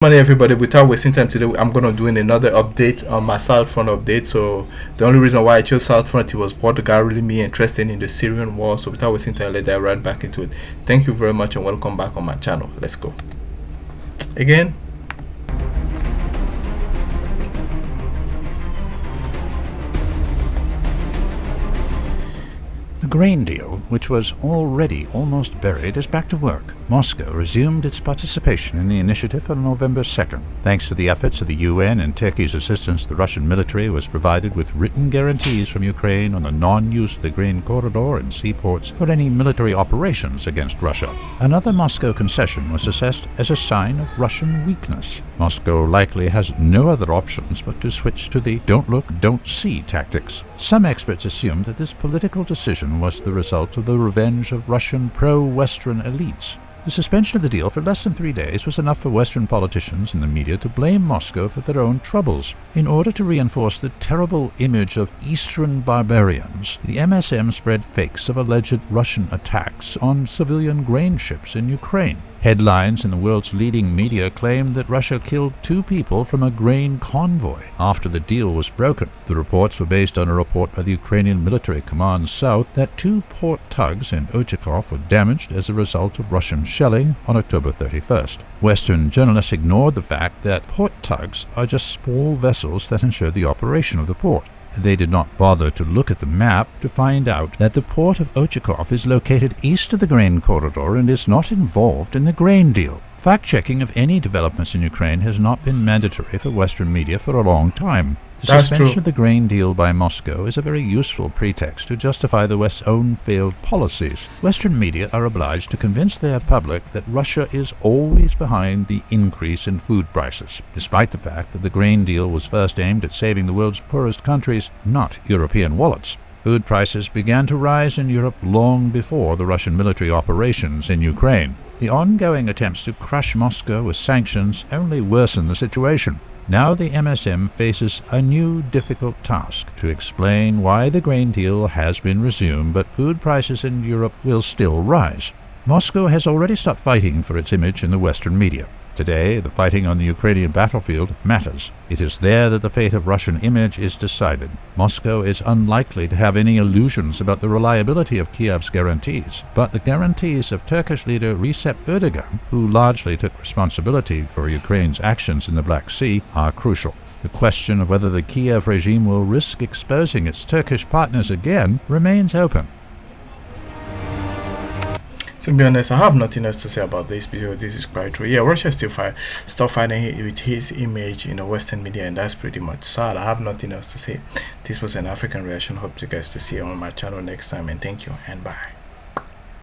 Morning everybody. Without wasting time today, I'm gonna doing another update on my Southfront update. So the only reason why I chose Southfront, it was what got really me interested in the Syrian war. So without wasting time, let's dive right back into it. Thank you very much and welcome back on my channel. Let's go. Again, The grain deal, which was already almost buried, is back to work. Moscow resumed its participation in the initiative on November 2nd. Thanks to the efforts of the UN and Turkey's assistance, the Russian military was provided with written guarantees from Ukraine on the non-use of the grain corridor and seaports for any military operations against Russia. Another Moscow concession was assessed as a sign of Russian weakness. Moscow likely has no other options but to switch to the don't look, don't see tactics. Some experts assume that this political decision was the result of the revenge of Russian pro-Western elites. The suspension of the deal for less than 3 days was enough for Western politicians and the media to blame Moscow for their own troubles. In order to reinforce the terrible image of Eastern barbarians, the MSM spread fakes of alleged Russian attacks on civilian grain ships in Ukraine. Headlines in the world's leading media claimed that Russia killed 2 people from a grain convoy after the deal was broken. The reports were based on a report by the Ukrainian Military Command South that 2 port tugs in Ochakhov were damaged as a result of Russian shelling on October 31st. Western journalists ignored the fact that port tugs are just small vessels that ensure the operation of the port. They did not bother to look at the map to find out that the port of Ochakhov is located east of the grain corridor and is not involved in the grain deal. Fact-checking of any developments in Ukraine has not been mandatory for Western media for a long time. The suspension of the grain deal by Moscow is a very useful pretext to justify the West's own failed policies. Western media are obliged to convince their public that Russia is always behind the increase in food prices, despite the fact that the grain deal was first aimed at saving the world's poorest countries, not European wallets. Food prices began to rise in Europe long before the Russian military operations in Ukraine. The ongoing attempts to crush Moscow with sanctions only worsen the situation. Now the MSM faces a new difficult task to explain why the grain deal has been resumed, but food prices in Europe will still rise. Moscow has already stopped fighting for its image in the Western media. Today, the fighting on the Ukrainian battlefield matters. It is there that the fate of Russian image is decided. Moscow is unlikely to have any illusions about the reliability of Kiev's guarantees, but the guarantees of Turkish leader Recep Erdogan, who largely took responsibility for Ukraine's actions in the Black Sea, are crucial. The question of whether the Kiev regime will risk exposing its Turkish partners again remains open. to be honest, I have nothing else to say about this because this is quite true. Yeah, Russia still fighting with his image in the Western media, and that's pretty much sad. I have nothing else to say. This was an African reaction. Hope you guys to see you on my channel next time, and thank you and bye.